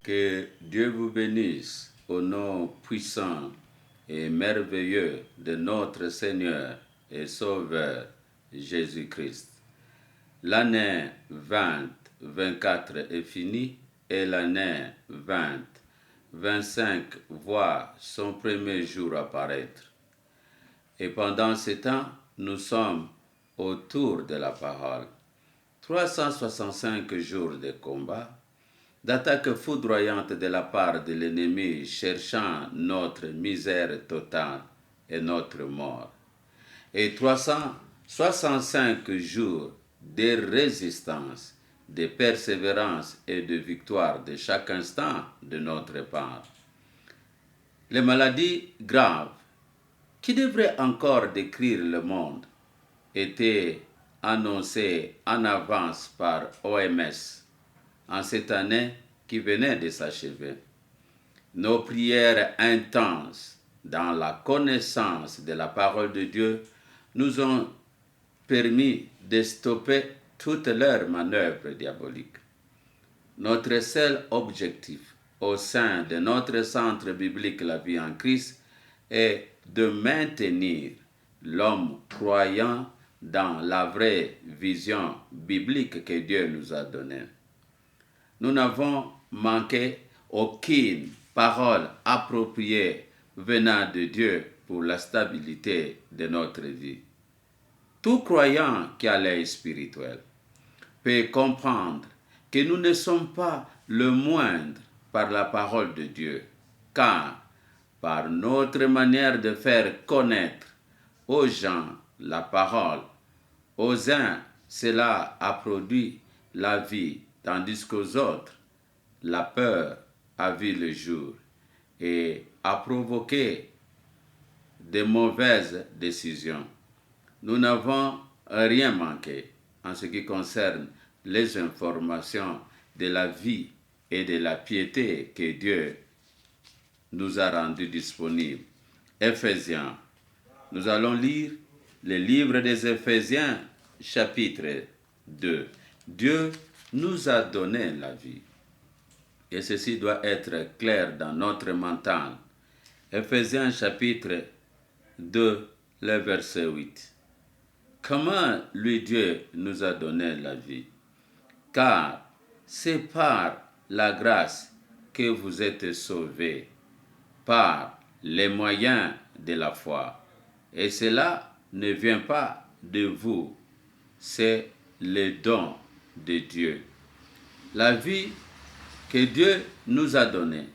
Que Dieu vous bénisse au nom puissant et merveilleux de notre Seigneur et Sauveur Jésus-Christ. L'année 2024 est finie et l'année 2025 voit son premier jour apparaître. Et pendant ce temps, nous sommes autour de la parole. 365 jours de combat, d'attaques foudroyantes de la part de l'ennemi cherchant notre misère totale et notre mort. Et 365 jours de résistance, de persévérance et de victoire de chaque instant de notre part. Les maladies graves qui devraient encore décrire le monde étaient annoncées en avance par OMS en cette année qui venait de s'achever. Nos prières intenses dans la connaissance de la parole de Dieu nous ont permis de stopper toutes leurs manœuvres diaboliques. Notre seul objectif au sein de notre centre biblique La Vie en Christ est de maintenir l'homme croyant dans la vraie vision biblique que Dieu nous a donnée. Nous n'avons manqué aucune parole appropriée venant de Dieu pour la stabilité de notre vie. Tout croyant qui a l'œil spirituel peut comprendre que nous ne sommes pas le moindre par la parole de Dieu, car par notre manière de faire connaître aux gens la parole, aux uns, cela a produit la vie, tandis qu'aux autres, la peur a vu le jour et a provoqué de mauvaises décisions. Nous n'avons rien manqué en ce qui concerne les informations de la vie et de la piété que Dieu nous a rendues disponibles. Éphésiens. Nous allons lire le livre des Éphésiens, chapitre 2. Dieu nous a donné la vie. Et ceci doit être clair dans notre mental. Éphésiens chapitre 2, le verset 8. Comment lui Dieu nous a donné la vie? Car c'est par la grâce que vous êtes sauvés, par les moyens de la foi. Et cela ne vient pas de vous, c'est le don de Dieu. La vie que Dieu nous a donnée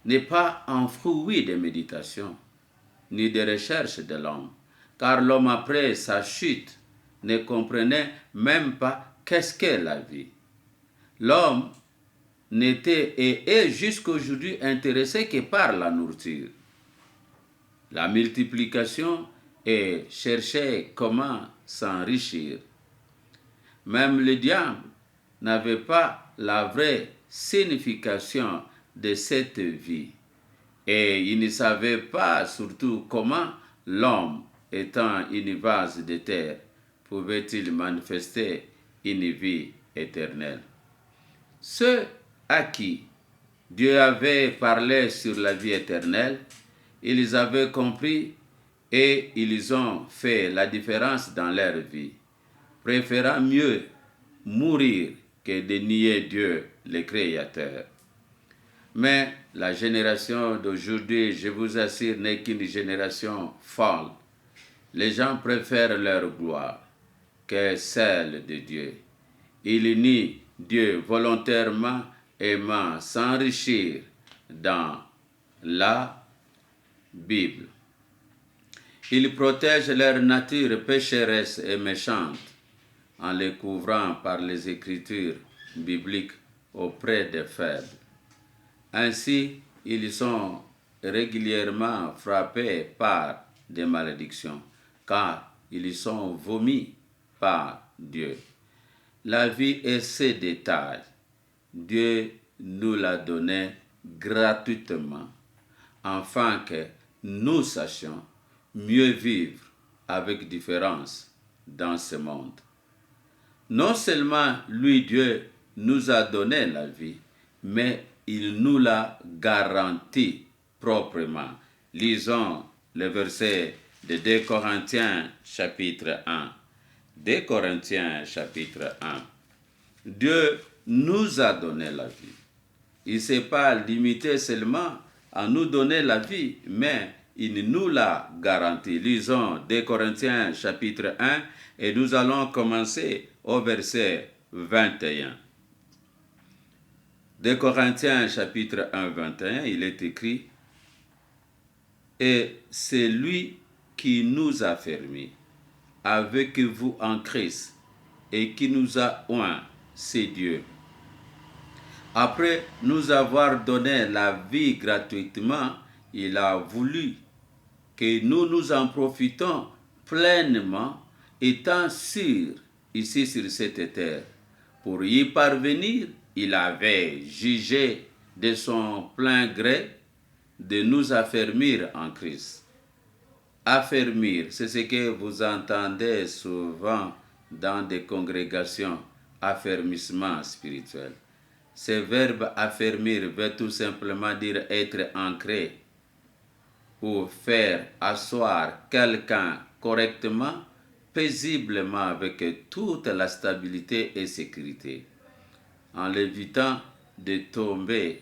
n'est pas un fruit de méditation, ni de recherche de l'homme, car l'homme après sa chute ne comprenait même pas qu'est-ce qu'est la vie. L'homme n'était et est jusqu'aujourd'hui intéressé que par la nourriture, la multiplication et chercher comment s'enrichir. Même le diable n'avait pas la vraie signification de cette vie. Et il ne savait pas surtout comment l'homme, étant une vase de terre, pouvait-il manifester une vie éternelle. Ceux à qui Dieu avait parlé sur la vie éternelle, ils avaient compris et ils ont fait la différence dans leur vie, préférant mieux mourir que de nier Dieu, le Créateur. Mais la génération d'aujourd'hui, je vous assure, n'est qu'une génération folle. Les gens préfèrent leur gloire que celle de Dieu. Ils nient Dieu volontairement, aimant s'enrichir dans la Bible. Ils protègent leur nature pécheresse et méchante en les couvrant par les écritures bibliques auprès des faibles. Ainsi, ils sont régulièrement frappés par des malédictions, car ils sont vomis par Dieu. La vie est ces détails. Dieu nous l'a donné gratuitement, afin que nous sachions mieux vivre avec différence dans ce monde. Non seulement lui, Dieu, nous a donné la vie, mais il nous l'a garanti proprement. Lisons le verset de 2 Corinthiens chapitre 1. 2 Corinthiens chapitre 1. Dieu nous a donné la vie. Il ne s'est pas limité seulement à nous donner la vie, mais il nous l'a garanti. Lisons 2 Corinthiens chapitre 1 et nous allons commencer au verset 21. 2 Corinthiens chapitre 1, 21, il est écrit: Et c'est lui qui nous a fermés avec vous en Christ et qui nous a oints, c'est Dieu. Après nous avoir donné la vie gratuitement, il a voulu que nous en profitons pleinement, étant sûrs ici sur cette terre. Pour y parvenir, il avait jugé de son plein gré de nous affermir en Christ. Affermir, c'est ce que vous entendez souvent dans des congrégations, affermissement spirituel. Ce verbe affermir veut tout simplement dire être ancré ou faire asseoir quelqu'un correctement, paisiblement, avec toute la stabilité et sécurité, en l'évitant de tomber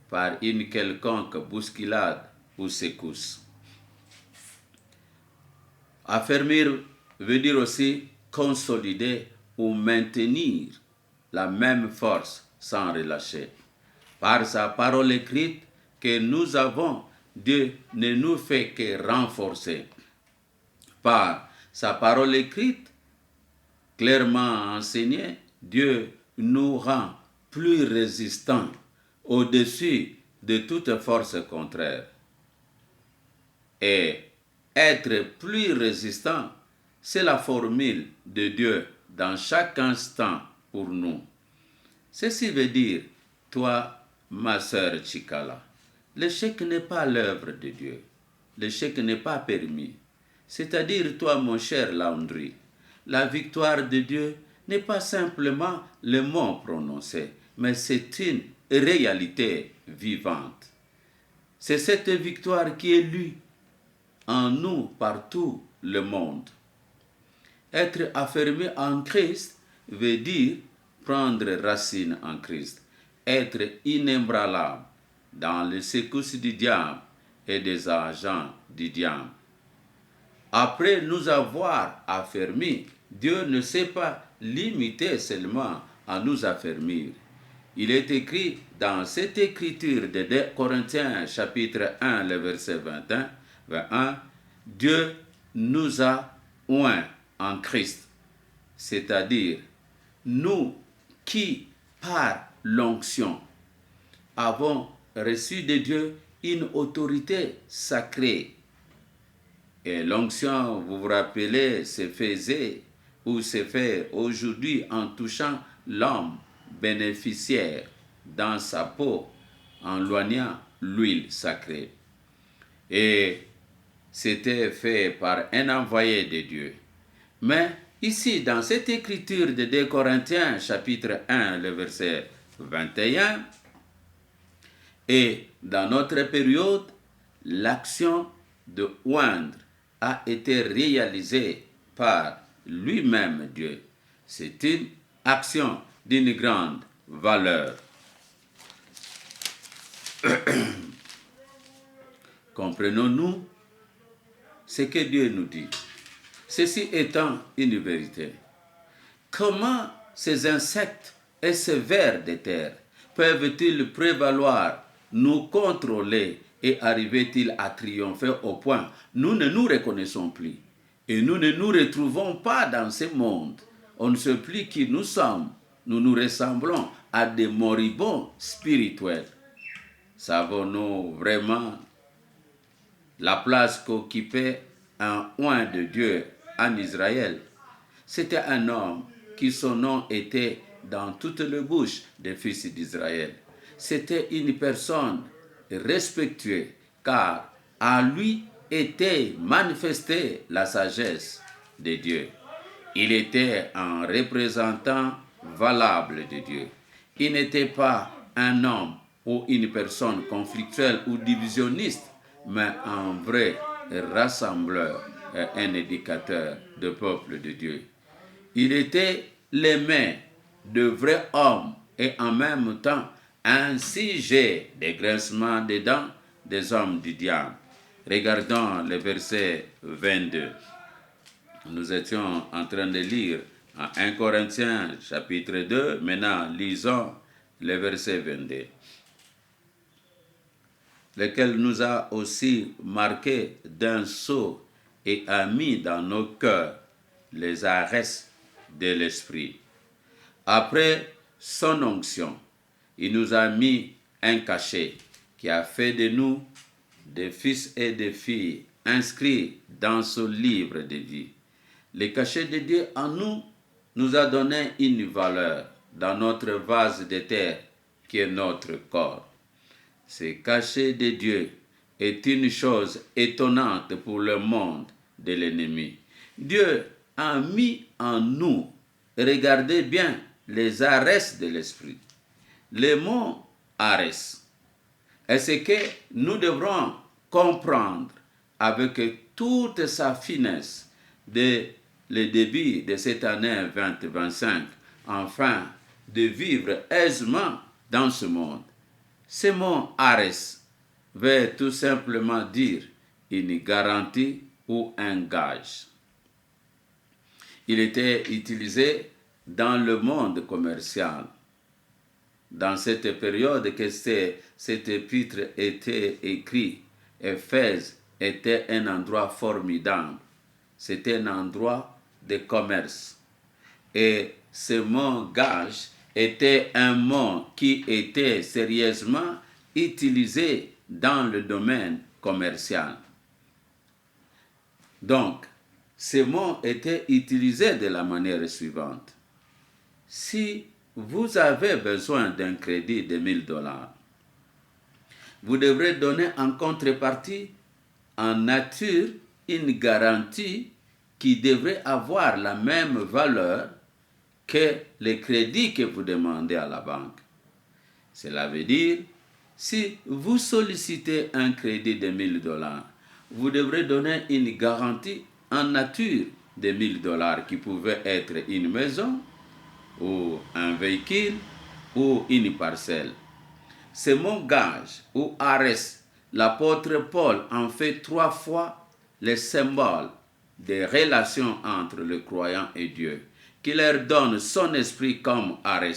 par une quelconque bousculade ou secousse. Affermir veut dire aussi consolider ou maintenir la même force sans relâcher. Par sa parole écrite que nous avons, Dieu ne nous fait que renforcer. Par sa parole écrite, clairement enseignée, Dieu nous rend plus résistants au-dessus de toute force contraire. Et être plus résistant, c'est la formule de Dieu dans chaque instant pour nous. Ceci veut dire, toi, ma sœur Chikala, l'échec n'est pas l'œuvre de Dieu. L'échec n'est pas permis. C'est-à-dire, toi, mon cher Landry, la victoire de Dieu n'est pas simplement le mot prononcé, mais c'est une réalité vivante. C'est cette victoire qui est lue en nous par tout le monde. Être affermé en Christ veut dire prendre racine en Christ, être inébranlable dans les secousses du diable et des agents du diable. Après nous avoir affermis, Dieu ne s'est pas limité seulement à nous affermir. Il est écrit dans cette écriture de 2 Corinthiens chapitre 1, le verset 21, Dieu nous a oints en Christ, c'est-à-dire nous qui, par l'onction, avons reçu de Dieu une autorité sacrée. Et l'onction, vous vous rappelez, se faisait ou se fait aujourd'hui en touchant l'homme bénéficiaire dans sa peau, en loignant l'huile sacrée. Et c'était fait par un envoyé de Dieu. Mais ici, dans cette écriture de 2 Corinthiens, chapitre 1, le verset 21, et dans notre période, l'action de oindre a été réalisée par lui-même Dieu. C'est une action d'une grande valeur. Comprenons-nous ce que Dieu nous dit. Ceci étant une vérité. Comment ces insectes et ces vers de terre peuvent-ils prévaloir, nous contrôler et arriver-ils à triompher au point nous ne nous reconnaissons plus et nous ne nous retrouvons pas dans ce monde. On ne sait plus qui nous sommes. Nous nous ressemblons à des moribonds spirituels. Savons-nous vraiment la place qu'occupait un oint de Dieu en Israël? C'était un homme qui son nom était dans toutes les bouches des fils d'Israël. C'était une personne respectueuse, car à lui était manifestée la sagesse de Dieu. Il était un représentant valable de Dieu. Il n'était pas un homme ou une personne conflictuelle ou divisionniste, mais un vrai rassembleur et un éducateur de peuple de Dieu. Il était l'aimé de vrais hommes et en même temps un sujet des grincements des dents des hommes du diable. Regardons le verset 22. Nous étions en train de lire en 1 Corinthiens chapitre 2. Maintenant, lisons le verset 22, lequel nous a aussi marqué d'un sceau et a mis dans nos cœurs les arrêts de l'esprit. Après son onction, il nous a mis un cachet qui a fait de nous des fils et des filles inscrits dans ce livre de vie. Le cachet de Dieu en nous nous a donné une valeur dans notre vase de terre qui est notre corps. Ce cachet de Dieu est une chose étonnante pour le monde de l'ennemi. Dieu a mis en nous, regardez bien, les arrêts de l'esprit. Le mot arrêt est ce que nous devrons comprendre avec toute sa finesse dès le début de cette année 2025, afin de vivre aisément dans ce monde. Ce mot arrêt veut tout simplement dire une garantie ou un gage. Il était utilisé dans le monde commercial. Dans cette période que cet épître était écrit, Éphèse était un endroit formidable. C'était un endroit de commerce. Et ce mot gage était un mot qui était sérieusement utilisé dans le domaine commercial. Donc, ce mot était utilisé de la manière suivante. Si vous avez besoin d'un crédit de $1000, vous devrez donner en contrepartie, en nature, une garantie qui devrait avoir la même valeur que le crédit que vous demandez à la banque. Cela veut dire, si vous sollicitez un crédit de $1000, vous devrez donner une garantie en nature de $1000 qui pouvait être une maison, ou un véhicule, ou une parcelle. Ce mot gage ou arrêt, l'apôtre Paul en fait 3 fois le symbole des relations entre le croyant et Dieu, qui leur donne son esprit comme arrêt,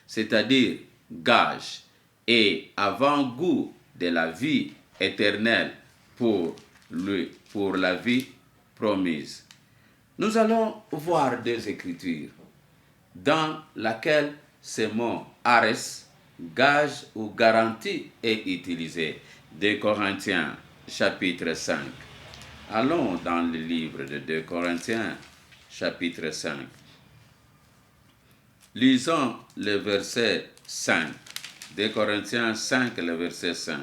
c'est-à-dire gage et avant-goût de la vie éternelle pour lui, pour la vie promise. Nous allons voir 2 écritures dans laquelle ce mot arrêt, gage ou garantie est utilisé. 2 Corinthiens chapitre 5. Allons dans le livre de 2 Corinthiens chapitre 5. Lisons le verset 5. 2 Corinthiens 5, le verset 5.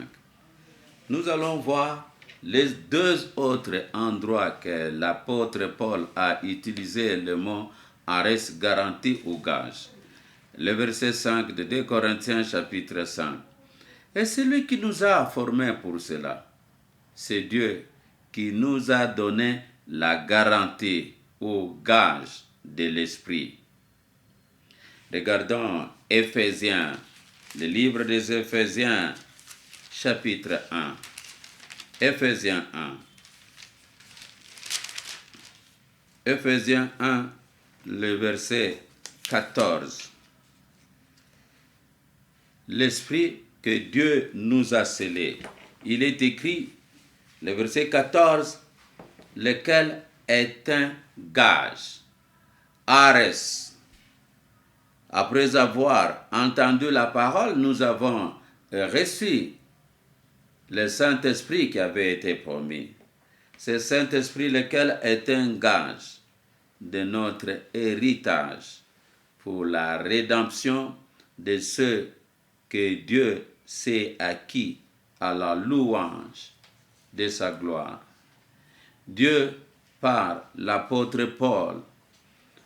Nous allons voir les 2 autres endroits que l'apôtre Paul a utilisé le mot arrêt, garantie ou gage. Le verset 5 de 2 Corinthiens chapitre 5. Et celui qui nous a formés pour cela, c'est Dieu qui nous a donné la garantie ou gage de l'esprit. Regardons Éphésiens, le livre des Éphésiens, chapitre 1. Éphésiens 1. Éphésiens 1, le verset 14. L'esprit que Dieu nous a scellé. Il est écrit, le verset 14, lequel est un gage. Arès. Après avoir entendu la parole, nous avons reçu le Saint-Esprit qui avait été promis. Ce Saint-Esprit, lequel est un gage de notre héritage pour la rédemption de ceux que Dieu s'est acquis à la louange de sa gloire. Dieu, par l'apôtre Paul,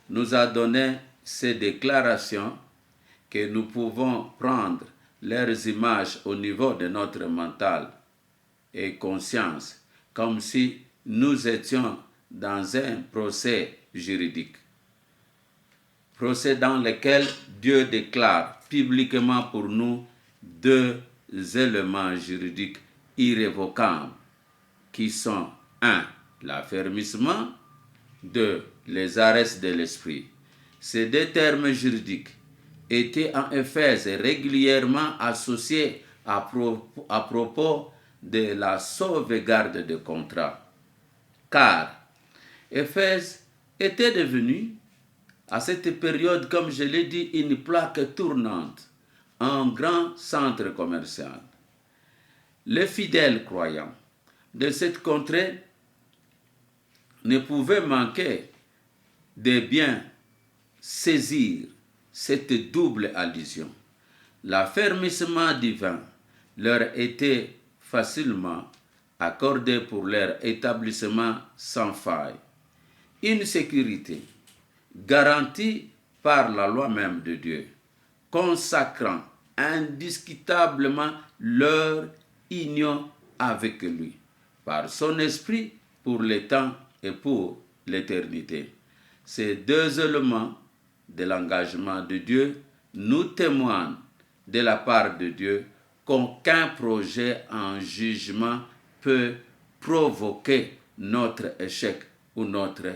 nous a donné ces déclarations que nous pouvons prendre leurs images au niveau de notre mental et conscience, comme si nous étions dans un procès juridique. Procès dans lequel Dieu déclare publiquement pour nous deux éléments juridiques irrévocables qui sont 1. L'affermissement, 2. Les arrêts de l'esprit. Ces deux termes juridiques étaient en Éphèse régulièrement associés à propos de la sauvegarde de contrats. Car Éphèse était devenu, à cette période, comme je l'ai dit, une plaque tournante, un grand centre commercial. Les fidèles croyants de cette contrée ne pouvaient manquer de bien saisir cette double allusion. L'affermissement divin leur était facilement accordé pour leur établissement sans faille. Une sécurité garantie par la loi même de Dieu, consacrant indiscutablement leur union avec lui, par son esprit pour le temps et pour l'éternité. Ces deux éléments de l'engagement de Dieu nous témoignent de la part de Dieu qu'aucun projet en jugement peut provoquer notre échec ou notre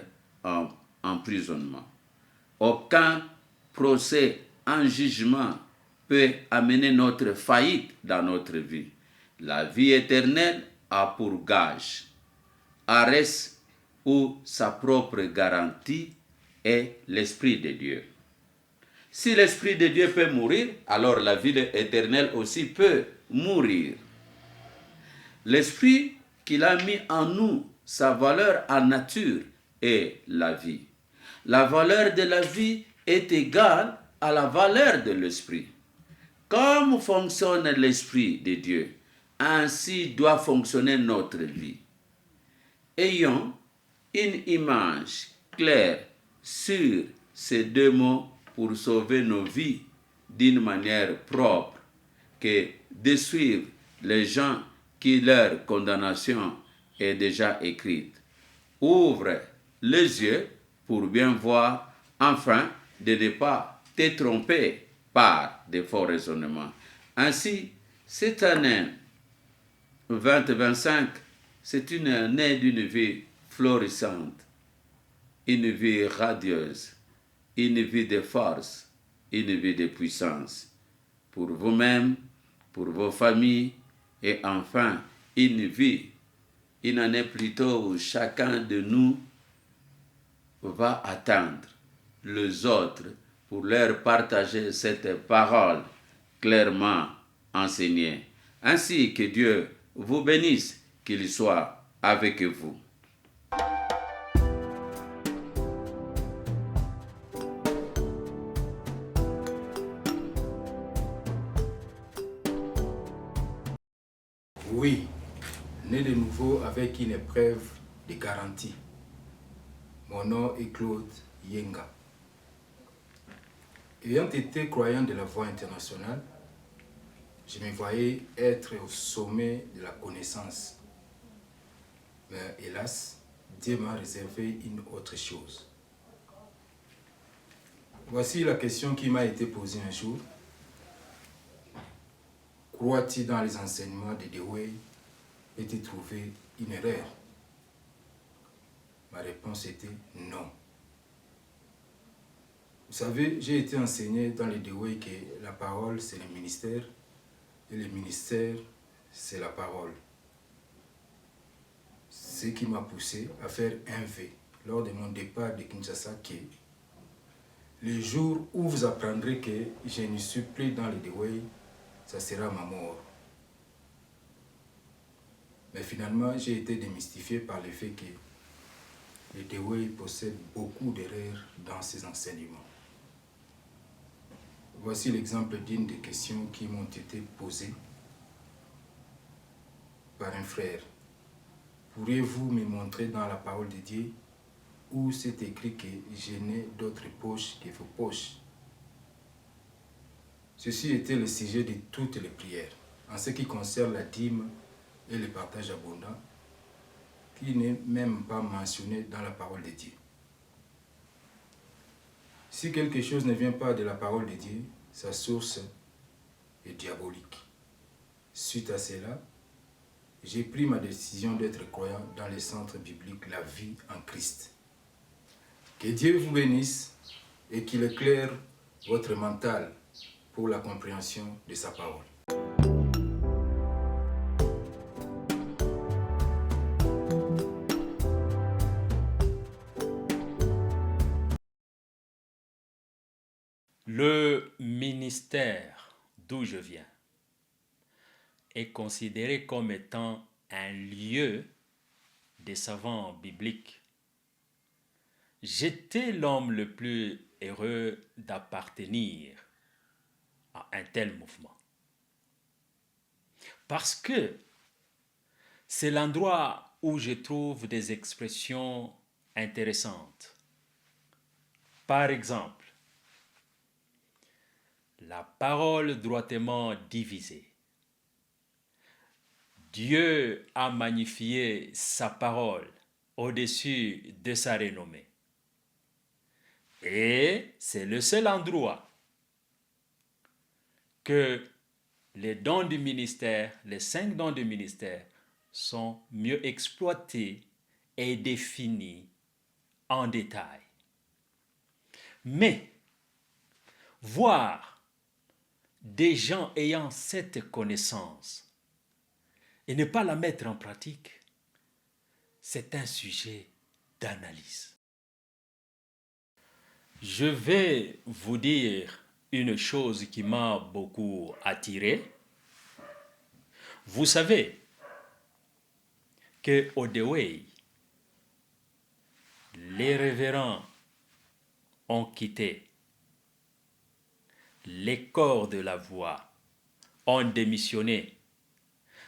emprisonnement. Aucun procès en jugement peut amener notre faillite dans notre vie. La vie éternelle a pour gage, arrêt ou sa propre garantie est l'Esprit de Dieu. Si l'Esprit de Dieu peut mourir, alors la vie éternelle aussi peut mourir. L'Esprit qu'il a mis en nous, sa valeur en nature est la vie. La valeur de la vie est égale à la valeur de l'Esprit. Comme fonctionne l'Esprit de Dieu, ainsi doit fonctionner notre vie. Ayons une image claire sur ces deux mots pour sauver nos vies d'une manière propre que de suivre les gens qui leur condamnation est déjà écrite. Ouvre les yeux pour bien voir, afin de ne pas te tromper par de faux raisonnements. Ainsi, cette année 2025, c'est une année d'une vie florissante, une vie radieuse, une vie de force, une vie de puissance. Pour vous-même, pour vos familles, et enfin, une année plutôt où chacun de nous va attendre les autres pour leur partager cette parole clairement enseignée. Ainsi que Dieu vous bénisse, qu'il soit avec vous. Oui, né de nouveau avec une épreuve de garantie. Mon nom est Claude Yenga. Ayant été croyant de la Voie internationale, je me voyais être au sommet de la connaissance. Mais hélas, Dieu m'a réservé une autre chose. Voici la question qui m'a été posée un jour. Crois-tu dans les enseignements de Dewey et tu trouvé une erreur? Ma réponse était non. Vous savez, j'ai été enseigné dans le Dewey que la parole c'est le ministère et le ministère c'est la parole. Ce qui m'a poussé à faire un V lors de mon départ de Kinshasa que le jour où vous apprendrez que je ne suis plus dans le Dewey, ça sera ma mort. Mais finalement, j'ai été démystifié par le fait que le Dewey possède beaucoup d'erreurs dans ses enseignements. Voici l'exemple d'une des questions qui m'ont été posées par un frère. Pourriez-vous me montrer dans la parole de Dieu où c'est écrit que je n'ai d'autres poches que vos poches? Ceci était le sujet de toutes les prières. En ce qui concerne la dîme et le partage abondant, qui n'est même pas mentionné dans la parole de Dieu. Si quelque chose ne vient pas de la parole de Dieu, sa source est diabolique. Suite à cela, j'ai pris ma décision d'être croyant dans le centre biblique La Vie en Christ. Que Dieu vous bénisse et qu'il éclaire votre mental pour la compréhension de sa parole. Le ministère d'où je viens est considéré comme étant un lieu des savants bibliques. J'étais l'homme le plus heureux d'appartenir à un tel mouvement. Parce que c'est l'endroit où je trouve des expressions intéressantes. Par exemple, la parole droitement divisée. Dieu a magnifié sa parole au-dessus de sa renommée. Et c'est le seul endroit que les dons du ministère, les 5 dons du ministère, sont mieux exploités et définis en détail. Mais voir des gens ayant cette connaissance et ne pas la mettre en pratique, c'est un sujet d'analyse. Je vais vous dire une chose qui m'a beaucoup attiré. Vous savez qu'au Dewey, les révérends ont quitté, les corps de la voix ont démissionné.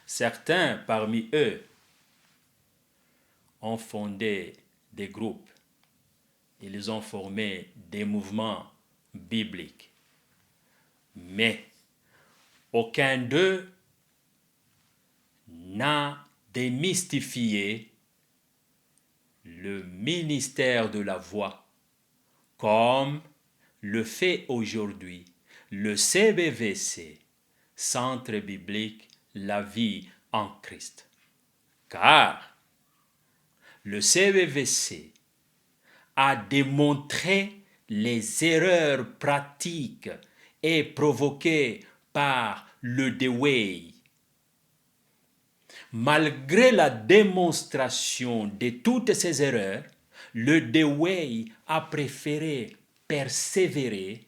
Certains parmi eux ont fondé des groupes. Ils ont formé des mouvements bibliques. Mais aucun d'eux n'a démystifié le ministère de la voix comme le fait aujourd'hui le CBVC, Centre biblique La Vie en Christ. Car le CBVC a démontré les erreurs pratiques et provoquées par le Dewey. Malgré la démonstration de toutes ces erreurs, le Dewey a préféré persévérer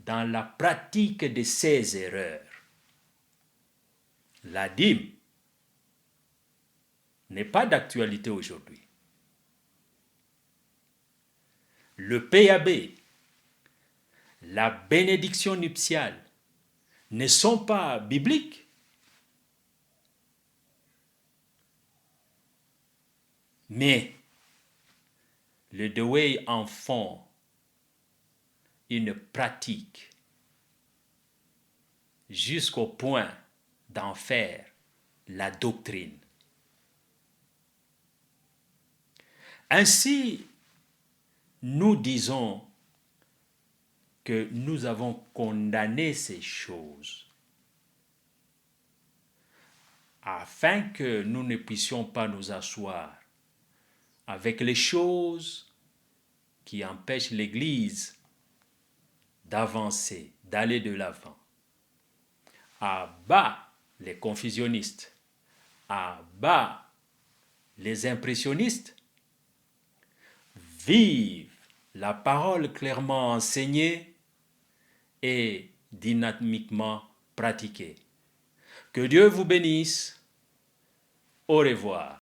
dans la pratique de ces erreurs. La dîme n'est pas d'actualité aujourd'hui. Le PAB, la bénédiction nuptiale ne sont pas bibliques. Mais le Dewey en font une pratique jusqu'au point d'en faire la doctrine. Ainsi, nous disons que nous avons condamné ces choses afin que nous ne puissions pas nous asseoir avec les choses qui empêchent l'Église d'avancer, d'aller de l'avant. À bas les confusionnistes, à bas les impressionnistes, vive la parole clairement enseignée et dynamiquement pratiquée. Que Dieu vous bénisse. Au revoir.